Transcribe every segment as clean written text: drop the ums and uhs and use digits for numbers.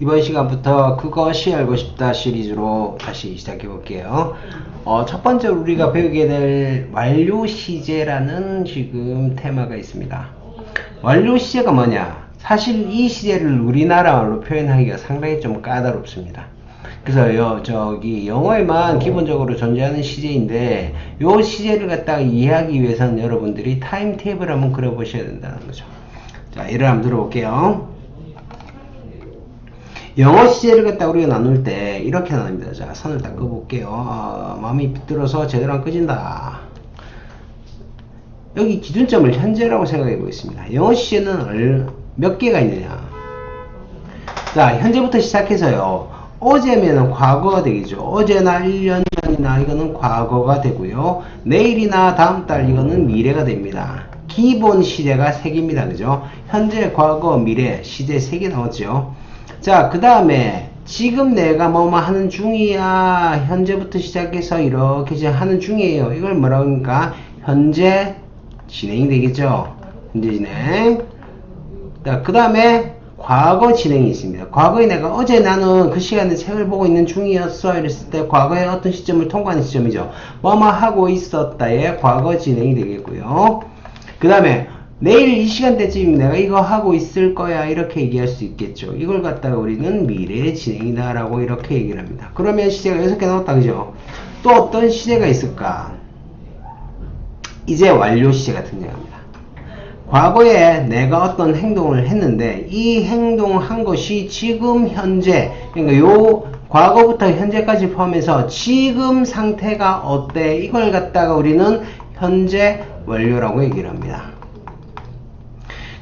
이번 시간부터 그것이 알고 싶다 시리즈로 다시 시작해 볼게요. 첫 번째로 우리가 배우게 될 완료 시제라는 지금 테마가 있습니다. 완료 시제가 뭐냐? 사실 이 시제를 우리나라말로 표현하기가 상당히 좀 까다롭습니다. 그래서 영어에만 기본적으로 존재하는 시제인데 이 시제를 갖다가 이해하기 위해서는 여러분들이 타임테이블을 한번 그려보셔야 된다는 거죠. 자, 예를 한번 들어볼게요. 영어 시제를 갖다 우리가 나눌 때 이렇게 나눕니다. 자, 선을 딱 그어볼게요. 마음이 비뚤어서 제대로 안 끄진다. 여기 기준점을 현재라고 생각해 보겠습니다. 영어 시제는 몇 개가 있느냐? 자, 현재부터 시작해서요. 어제면은 과거가 되겠죠. 어제나 1년 전이나 이거는 과거가 되고요. 내일이나 다음 달 이거는 미래가 됩니다. 기본 시제가 3개입니다. 그죠? 현재, 과거, 미래 시제 3개 나왔죠. 자, 그 다음에 지금 내가 뭐뭐 하는 중이야. 현재부터 시작해서 이렇게 이제 하는 중이에요. 이걸 뭐라고 합니까? 현재 진행이 되겠죠. 현재 진행. 자, 그 다음에 과거 진행이 있습니다. 과거에 내가 어제 나는 그 시간에 책을 보고 있는 중이었어 이랬을 때 과거의 어떤 시점을 통과하는 시점이죠. 뭐뭐 하고 있었다의 과거 진행이 되겠고요. 그 다음에 내일 이 시간대쯤 내가 이거 하고 있을 거야 이렇게 얘기할 수 있겠죠. 이걸 갖다가 우리는 미래의 진행이다 라고 이렇게 얘기를 합니다. 그러면 시제가 6개 나왔다 그죠? 또 어떤 시제가 있을까? 이제 완료 시제가 등장합니다. 과거에 내가 어떤 행동을 했는데 이 행동을 한 것이 지금 현재, 그러니까 요 과거부터 현재까지 포함해서 지금 상태가 어때? 이걸 갖다가 우리는 현재 완료라고 얘기를 합니다.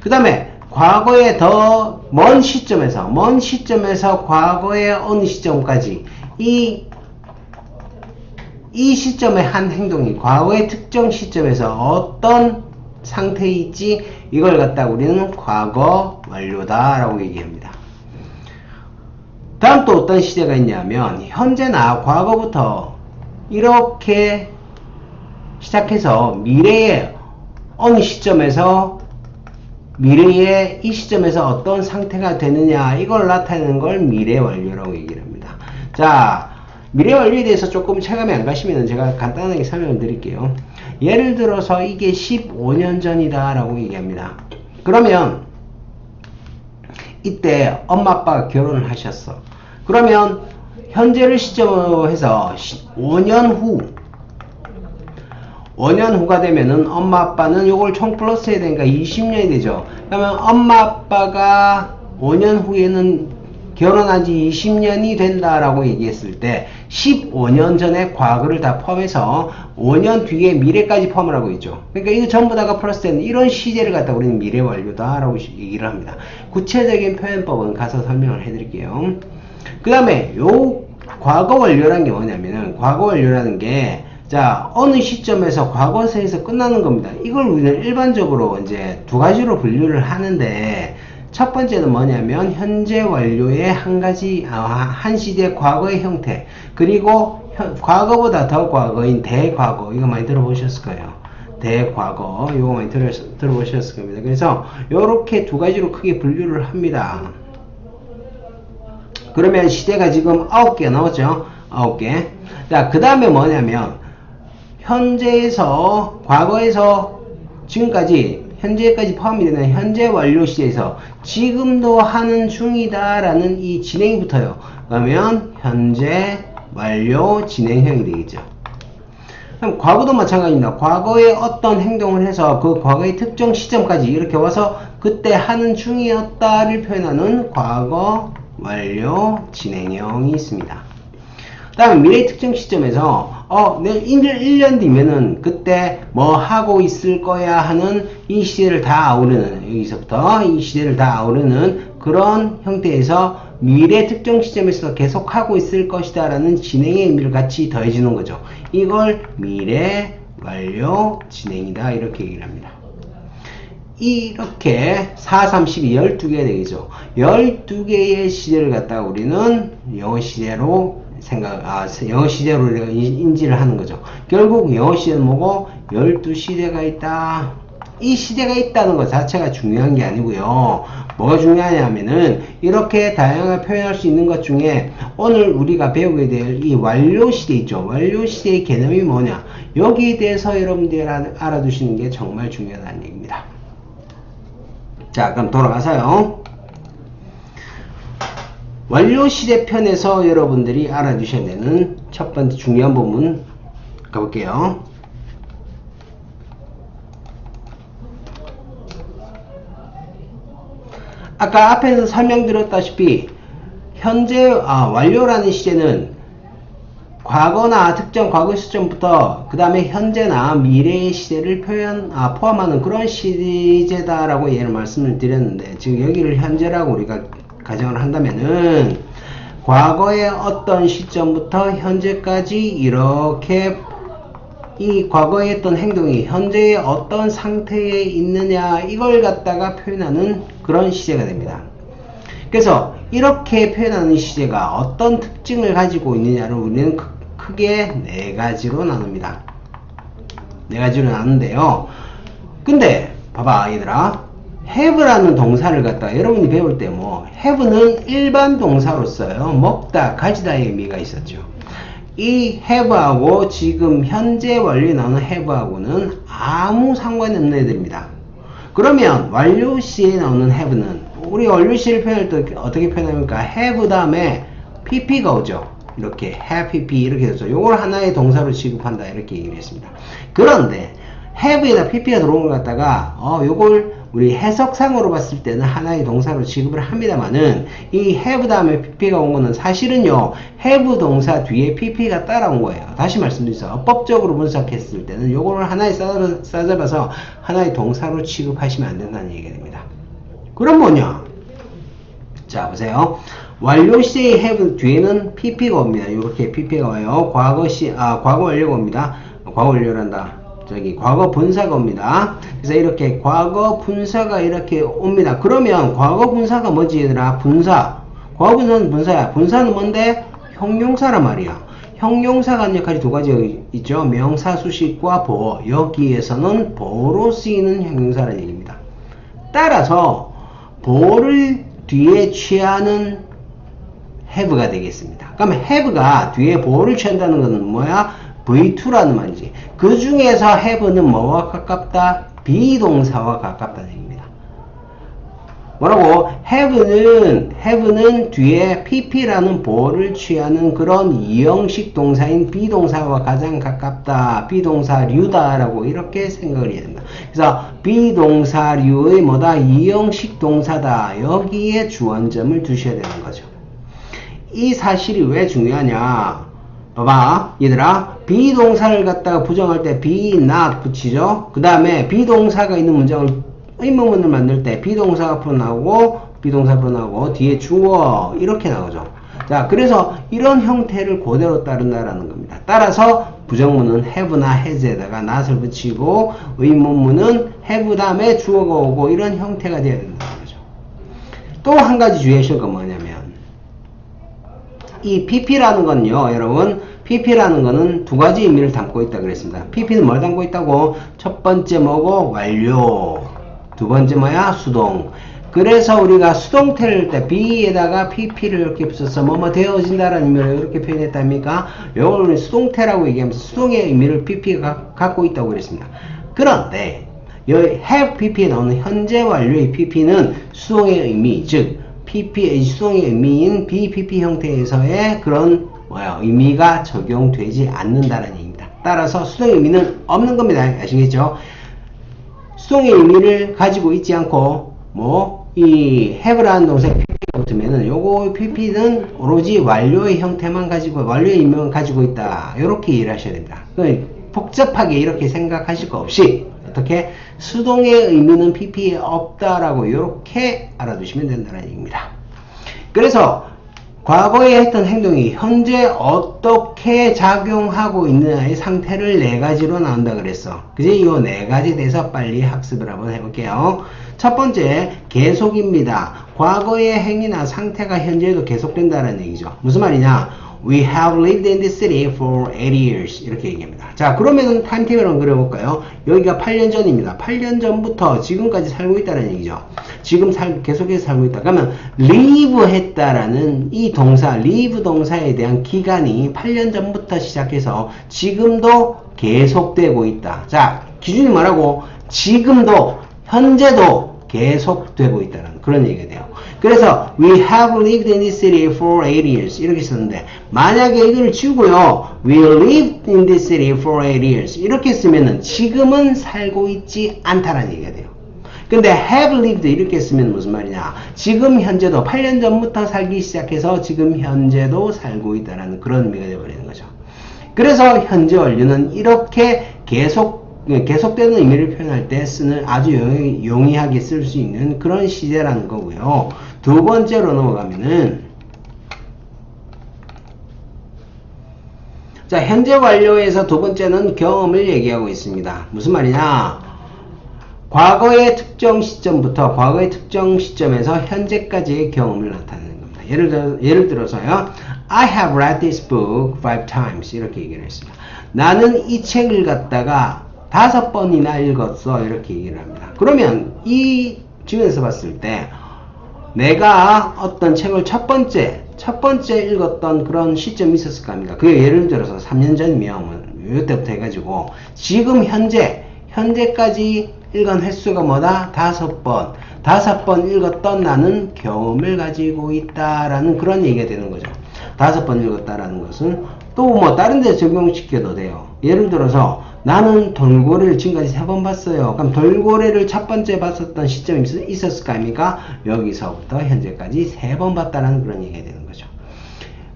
그 다음에 과거의 더 먼 시점에서 과거의 어느 시점까지 이 시점의 한 행동이 과거의 특정 시점에서 어떤 상태에 있지 이걸 갖다 우리는 과거 완료다 라고 얘기합니다. 다음 또 어떤 시제가 있냐면 현재나 과거부터 이렇게 시작해서 미래의 어느 시점에서 미래의 이 시점에서 어떤 상태가 되느냐 이걸 나타내는 걸 미래 완료라고 얘기를 합니다. 자, 미래 완료에 대해서 조금 체감이 안 가시면 제가 간단하게 설명을 드릴게요. 예를 들어서 이게 15년 전이다 라고 얘기합니다. 그러면 이때 엄마 아빠가 결혼을 하셨어. 그러면 현재를 시점으로 해서 5년 후가 되면은 엄마 아빠는 요걸 총 플러스 해야 되니까 20년이 되죠. 그러면 엄마 아빠가 5년 후에는 결혼한 지 20년이 된다라고 얘기했을 때 15년 전에 과거를 다 포함해서 5년 뒤에 미래까지 포함을 하고 있죠. 그러니까 이거 전부 다가 플러스 되는 이런 시제를 갖다 우리는 미래 완료다 라고 얘기를 합니다. 구체적인 표현법은 가서 설명을 해드릴게요. 그 다음에 요 과거 완료라는 게 뭐냐면은 과거 완료라는 게 자, 어느 시점에서 과거세에서 끝나는 겁니다. 이걸 우리는 일반적으로 이제 두 가지로 분류를 하는데, 첫 번째는 뭐냐면, 현재 완료의 한 시대의 과거의 형태, 그리고 과거보다 더 과거인 대과거, 이거 많이 들어보셨을 거예요. 대과거, 이거 많이 들어보셨을 겁니다. 그래서, 요렇게 두 가지로 크게 분류를 합니다. 그러면 시대가 지금 9개 나왔죠? 9개. 자, 그 다음에 뭐냐면, 현재에서 과거에서 지금까지 현재까지 포함이 되는 현재 완료 시제에서 지금도 하는 중이다 라는 이 진행이 붙어요. 그러면 현재 완료 진행형이 되겠죠. 그럼 과거도 마찬가지입니다. 과거에 어떤 행동을 해서 그 과거의 특정 시점까지 이렇게 와서 그때 하는 중이었다를 표현하는 과거 완료 진행형이 있습니다. 다음 미래의 특정 시점에서 내가 1년 뒤면은 그때 뭐 하고 있을 거야 하는 이 시대를 다 아우르는 여기서부터 이 시대를 다 아우르는 그런 형태에서 미래 특정 시점에서 계속 하고 있을 것이다 라는 진행의 의미를 같이 더해주는 거죠. 이걸 미래 완료 진행이다 이렇게 얘기를 합니다. 이렇게 4, 3, 12, 12개가 되겠죠. 12개의 시제를 갖다가 우리는 영어 시제로 영어 시제로 우리가 인지를 하는 거죠. 결국 영어 시제는 뭐고 12시대가 있다. 이 시제가 있다는 것 자체가 중요한 게 아니고요. 뭐가 중요하냐면은 이렇게 다양하게 표현할 수 있는 것 중에 오늘 우리가 배우게 될 이 완료 시제 있죠. 완료 시제의 개념이 뭐냐. 여기에 대해서 여러분들이 알아두시는 게 정말 중요하다는 얘기입니다. 자, 그럼 돌아가서요. 완료 시제 편에서 여러분들이 알아두셔야 되는 첫 번째 중요한 부분 가볼게요. 아까 앞에서 설명드렸다시피 현재 완료라는 시제는 과거나 특정 과거 시점부터 그 다음에 현재나 미래의 시제를 포함하는 그런 시제다라고 예를 말씀을 드렸는데, 지금 여기를 현재라고 우리가 가정을 한다면은 과거의 어떤 시점부터 현재까지 이렇게 이 과거에 했던 행동이 현재의 어떤 상태에 있느냐, 이걸 갖다가 표현하는 그런 시제가 됩니다. 그래서 이렇게 표현하는 시제가 어떤 특징을 가지고 있느냐를 우리는 크게 네 가지로 나눕니다. 네 가지로 나누는데요. 근데 봐봐 얘들아, have라는 동사를 갖다가 여러분이 배울 때 뭐 have는 일반 동사로서요 먹다, 가지다의 의미가 있었죠. 이 have하고 지금 현재 완료에 나오는 have하고는 아무 상관이 없는 애들입니다. 그러면 완료 시에 나오는 have는 우리 완료 시를 표현할 때 어떻게 표현합니까? have 다음에 pp가 오죠. 이렇게 have pp 이렇게 되죠. 요걸 하나의 동사로 취급한다 이렇게 얘기를 했습니다. 그런데 have에다 pp가 들어온 걸 갖다가 요걸 우리 해석상으로 봤을 때는 하나의 동사로 취급을 합니다만은 이 have 다음에 pp가 온 거는 사실은요 have 동사 뒤에 pp가 따라온 거예요. 다시 말씀드리죠. 법적으로 분석했을 때는 요거를 하나에 싸잡아서 하나의 동사로 취급하시면 안 된다는 얘기가 됩니다. 그럼 뭐냐? 자 보세요. 완료 시제의 have 뒤에는 pp가 옵니다. 이렇게 pp가 와요. 과거 완료가 옵니다. 과거 완료란다. 과거 분사가 옵니다. 그래서 이렇게 과거 분사가 이렇게 옵니다. 그러면 과거 분사가 뭐지 얘들아? 분사. 과거 분사는 분사야. 분사는 뭔데? 형용사란 말이야. 형용사가 하는 역할이 두 가지 있죠. 명사, 수식과 보어. 여기에서는 보어로 쓰이는 형용사라는 얘기입니다. 따라서 보어를 뒤에 취하는 have가 되겠습니다. 그러면 have가 뒤에 보어를 취한다는 것은 뭐야? V2라는 말이지. 그 중에서 have는 뭐와 가깝다? 비동사와 가깝다는 얘기입니다. 뭐라고? have는 뒤에 pp라는 보어를 취하는 그런 이형식 동사인 비동사와 가장 가깝다. 비동사류다라고 이렇게 생각을 해야 된다. 그래서 비동사류의 뭐다? 이형식 동사다. 여기에 주안점을 두셔야 되는 거죠. 이 사실이 왜 중요하냐? 봐봐 얘들아, 비동사를 갖다가 부정할 때 be not 붙이죠. 그 다음에 비동사가 있는 문장을 의문문을 만들 때 비동사 앞으로 나오고 뒤에 주어 이렇게 나오죠. 자, 그래서 이런 형태를 그대로 따른다라는 겁니다. 따라서 부정문은 have나 has에다가 not을 붙이고 의문문은 have 다음에 주어가 오고 이런 형태가 되어야 된다는 거죠. 또 한 가지 주의하실 건 뭐냐면 이 pp라는 건요 여러분, pp라는 거는 두 가지 의미를 담고 있다 그랬습니다. pp는 뭘 담고 있다고? 첫 번째 뭐고? 완료. 두 번째 뭐야? 수동. 그래서 우리가 수동태를 때 be에다가 pp를 이렇게 붙여서 뭐뭐 되어진다라는 의미를 이렇게 표현했답니까? 요걸 우리 수동태라고 얘기하면서 수동의 의미를 pp가 갖고 있다고 그랬습니다. 그런데 여기 have pp에 나오는 현재 완료의 pp는 수동의 의미, 즉 pp의 수동의 의미인 BPP 형태에서의 그런 의미가 적용되지 않는다는 얘기입니다. 따라서 수동의 의미는 없는 겁니다. 아시겠죠? 수동의 의미를 가지고 있지 않고 이 have라는 동사에 pp가 붙으면은 요거 pp는 오로지 완료의 형태만 가지고 완료의 의미만 가지고 있다. 이렇게 이해를 하셔야 됩니다. 복잡하게 이렇게 생각하실 거 없이 어떻게 수동의 의미는 pp에 없다라고 이렇게 알아두시면 된다는 얘기입니다. 그래서 과거에 했던 행동이 현재 어떻게 작용하고 있느냐의 상태를 네 가지로 나온다 그랬어. 그지? 이 네 가지에 대해서 빨리 학습을 한번 해볼게요. 첫 번째, 계속입니다. 과거의 행위나 상태가 현재에도 계속된다는 얘기죠. 무슨 말이냐? We have lived in this city for 8 years. 이렇게 얘기합니다. 자, 그러면은 타임테이블 한번 그려볼까요? 여기가 8년 전입니다. 8년 전부터 지금까지 살고 있다는 얘기죠. 지금 계속해서 살고 있다. 그러면 live 했다라는 이 동사, live 동사에 대한 기간이 8년 전부터 시작해서 지금도 계속되고 있다. 자, 기준이 뭐라고? 지금도, 현재도 계속되고 있다는 그런 얘기가 돼요. 그래서 we have lived in this city for 8 years 이렇게 썼는데 만약에 이걸 지우고요 we lived in this city for 8 years 이렇게 쓰면은 지금은 살고 있지 않다라는 얘기가 돼요. 근데 have lived 이렇게 쓰면 무슨 말이냐, 지금 현재도 8년 전부터 살기 시작해서 지금 현재도 살고 있다는 그런 의미가 되어버리는 거죠. 그래서 현재 완료는 이렇게 계속되는 의미를 표현할 때 쓰는 아주 용이하게 쓸 수 있는 그런 시제라는 거고요. 두 번째로 넘어가면은 자, 현재 완료에서 두 번째는 경험을 얘기하고 있습니다. 무슨 말이냐, 과거의 특정 시점부터 과거의 특정 시점에서 현재까지의 경험을 나타내는 겁니다. 예를 들어서요, I have read this book 5 times 이렇게 얘기를 했습니다. 나는 이 책을 갖다가 5번이나 읽었어 이렇게 얘기를 합니다. 그러면 이 주변에서 봤을 때 내가 어떤 책을 첫 번째 읽었던 그런 시점이 있었을까 합니까? 그게 예를 들어서 3년 전이면 이때부터 해가지고 지금 현재까지 읽은 횟수가 뭐다? 5번. 5번 읽었던 나는 경험을 가지고 있다라는 그런 얘기가 되는 거죠. 5번 읽었다라는 것은 또 뭐 다른 데 적용시켜도 돼요. 예를 들어서 나는 돌고래를 지금까지 3번 봤어요. 그럼 돌고래를 첫 번째 봤었던 시점이 있었을까 합니까? 여기서부터 현재까지 3번 봤다는 그런 얘기가 되는 거죠.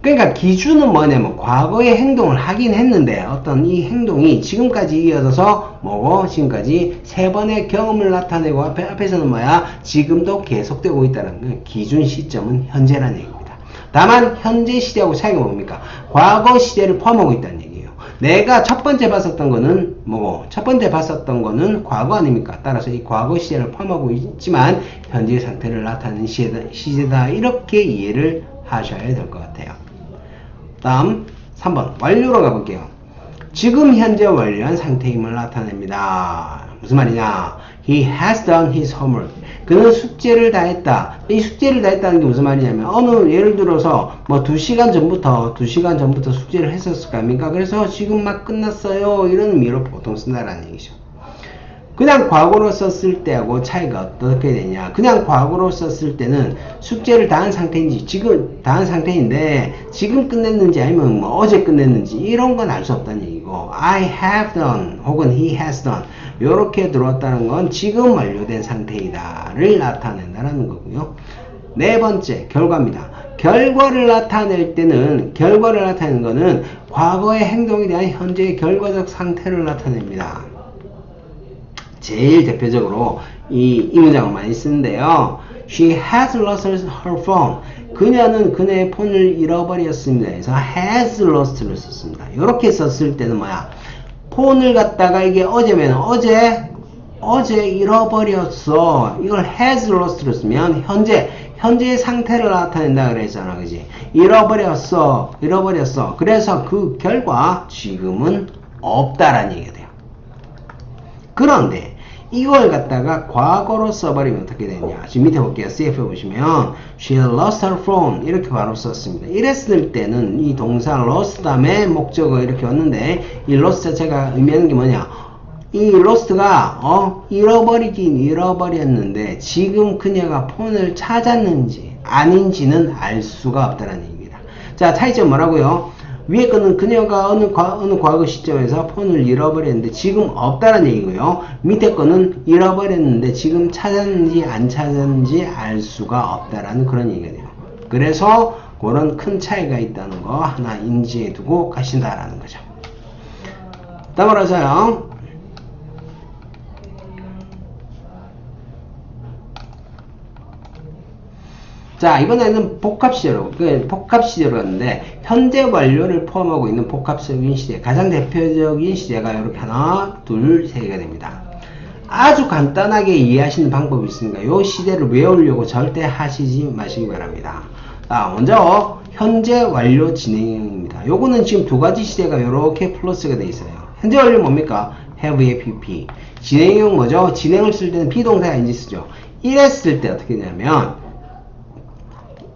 그러니까 기준은 뭐냐면 과거의 행동을 하긴 했는데 어떤 이 행동이 지금까지 이어져서 뭐고 지금까지 3번의 경험을 나타내고 앞에서는 뭐야? 지금도 계속되고 있다는 기준 시점은 현재라는 얘기입니다. 다만 현재 시제하고 차이가 뭡니까? 과거 시제를 포함하고 있다는 얘기예요. 내가 첫 번째 봤었던 거는 뭐고? 첫 번째 봤었던 거는 과거 아닙니까? 따라서 이 과거 시제를 포함하고 있지만 현재 상태를 나타내는 시제다. 이렇게 이해를 하셔야 될 것 같아요. 다음 3번 완료로 가볼게요. 지금 현재 완료한 상태임을 나타냅니다. 무슨 말이냐? He has done his homework. 그는 숙제를 다 했다. 이 숙제를 다 했다는 게 무슨 말이냐면 예를 들어서 뭐 2시간 전부터 숙제를 했었을까 합니까? 그래서 지금 막 끝났어요. 이런 의미로 보통 쓴다라는 얘기죠. 그냥 과거로 썼을 때하고 차이가 어떻게 되냐? 그냥 과거로 썼을 때는 숙제를 다 한 상태인지 지금 다 한 상태인데 지금 끝냈는지 아니면 뭐 어제 끝냈는지 이런 건 알 수 없다는 얘기고, I have done 혹은 he has done 요렇게 들어왔다는 건 지금 완료된 상태이다를 나타낸다는 거고요. 네 번째 결과입니다. 결과를 나타낼 때는 결과를 나타내는 거는 과거의 행동에 대한 현재의 결과적 상태를 나타냅니다. 제일 대표적으로 이 문장을 많이 쓰는데요. She has lost her phone. 그녀는 그녀의 폰을 잃어버렸습니다. 그래서 has lost를 썼습니다. 이렇게 썼을 때는 뭐야? 폰을 갖다가 이게 어제면 어제 잃어버렸어. 이걸 has lost를 쓰면 현재의 상태를 나타낸다 그랬잖아. 그지? 잃어버렸어. 그래서 그 결과 지금은 없다라는 얘기가 돼요. 그런데 이걸 갖다가 과거로 써버리면 어떻게 되냐? 지금 밑에 볼게요. CF 보시면 She lost her phone 이렇게 바로 썼습니다. 이랬을 때는 이 동사 lost 다음에 목적어 이렇게 왔는데 이 lost 자체가 의미하는 게 뭐냐? 이 lost가 잃어버리긴 잃어버렸는데 지금 그녀가 폰을 찾았는지 아닌지는 알 수가 없다는 얘기입니다. 자, 차이점 뭐라고요? 위에 거는 그녀가 어느 과거 시점에서 폰을 잃어버렸는데 지금 없다는 얘기고요. 밑에 거는 잃어버렸는데 지금 찾았는지 안 찾았는지 알 수가 없다라는 그런 얘기가 돼요. 그래서 그런 큰 차이가 있다는 거 하나 인지해 두고 가신다라는 거죠. 따라서요. 자, 이번에는 복합시제로 갔는데 현재 완료를 포함하고 있는 복합적인 시제, 가장 대표적인 시제가 이렇게 하나, 둘, 세 개가 됩니다. 아주 간단하게 이해하시는 방법이 있으니까 이 시제를 외우려고 절대 하시지 마시기 바랍니다. 자, 먼저 현재 완료 진행형입니다. 요거는 지금 두 가지 시제가 이렇게 플러스가 돼 있어요. 현재 완료 뭡니까? have의 pp. 진행형 뭐죠? 진행을 쓸 때는 비동사 ing 쓰죠. 이랬을 때 어떻게 되냐면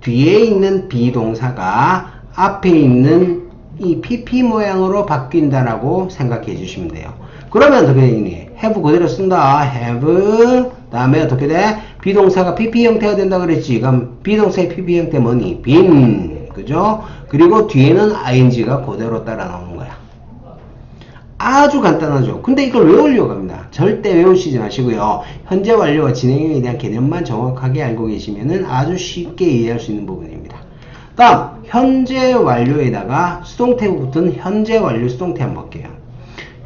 뒤에 있는 비동사가 앞에 있는 이 pp 모양으로 바뀐다라고 생각해 주시면 돼요. 그러면 어떻게 되니? have 그대로 쓴다. have 다음에 어떻게 돼? 비동사가 pp 형태가 된다 그랬지. 그럼 비동사의 pp 형태 뭐니? been 그죠? 그리고 뒤에는 ing가 그대로 따라 나오는 거야. 아주 간단하죠. 근데 이걸 외우려고 합니다. 절대 외우시지 마시고요. 현재 완료와 진행형에 대한 개념만 정확하게 알고 계시면은 아주 쉽게 이해할 수 있는 부분입니다. 다음 현재 완료에다가 수동태가 붙은 현재 완료 수동태 한번 볼게요.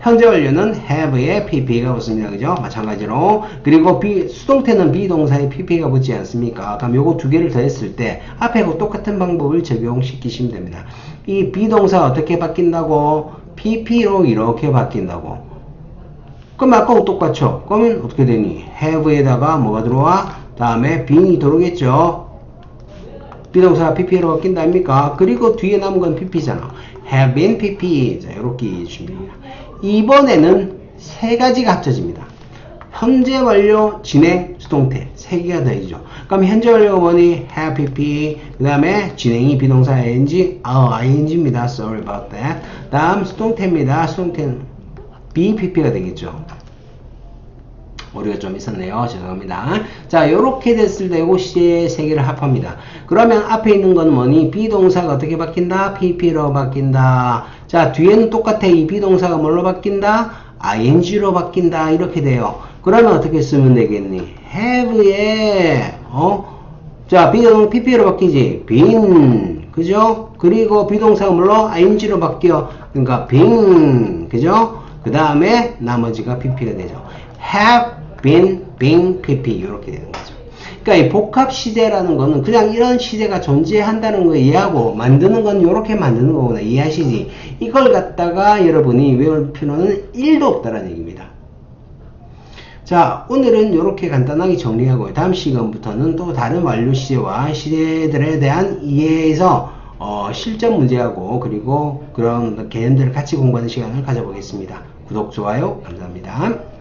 현재 완료는 have에 pp가 붙습니다. 그죠? 마찬가지로. 그리고 수동태는 비동사에 pp가 붙지 않습니까? 그럼 요거 두 개를 더했을 때 앞에하고 똑같은 방법을 적용시키시면 됩니다. 이 비동사가 어떻게 바뀐다고? pp로 이렇게 바뀐다고. 그럼 아까하고 똑같죠? 그러면 어떻게 되니? have에다가 뭐가 들어와? 다음에 being이 들어오겠죠? 비동사가 pp로 바뀐다 아닙니까? 그리고 뒤에 남은 건 pp잖아. have been pp. 자, 이렇게 이해해 주시면 됩니다. 이번에는 세 가지가 합쳐집니다. 현재 완료, 진행, 수동태 세 개가 더해지죠. 그럼 현재 완료가 뭐니? have pp. 그 다음에 진행이 비동사 ing입니다. Sorry about that. 다음 수동태입니다. 수동태는 be pp가 되겠죠. 오류가 좀 있었네요. 죄송합니다. 자, 요렇게 됐을 때 요거 시제 세 개를 합합니다. 그러면 앞에 있는 건 뭐니? 비동사가 어떻게 바뀐다? pp로 바뀐다. 자, 뒤에는 똑같아. 이 비동사가 뭘로 바뀐다? ing로 바뀐다. 이렇게 돼요. 그러면 어떻게 쓰면 되겠니? have에 자, 비동사 pp로 바뀌지. been 그죠? 그리고 비동사가 뭘로? ing로 바뀌어. 그러니까 been 그죠? 그 다음에 나머지가 pp가 되죠. have been, being, pp 이렇게 되는 거죠. 그러니까 이 복합 시제라는 거는 그냥 이런 시제가 존재한다는 거 이해하고 만드는 건 이렇게 만드는 거구나 이해하시지. 이걸 갖다가 여러분이 외울 필요는 1도 없다는 얘기입니다. 자, 오늘은 이렇게 간단하게 정리하고 다음 시간부터는 또 다른 완료 시제와 시제들에 대한 이해에서 실전 문제하고 그리고 그런 개념들을 같이 공부하는 시간을 가져보겠습니다. 구독, 좋아요 감사합니다.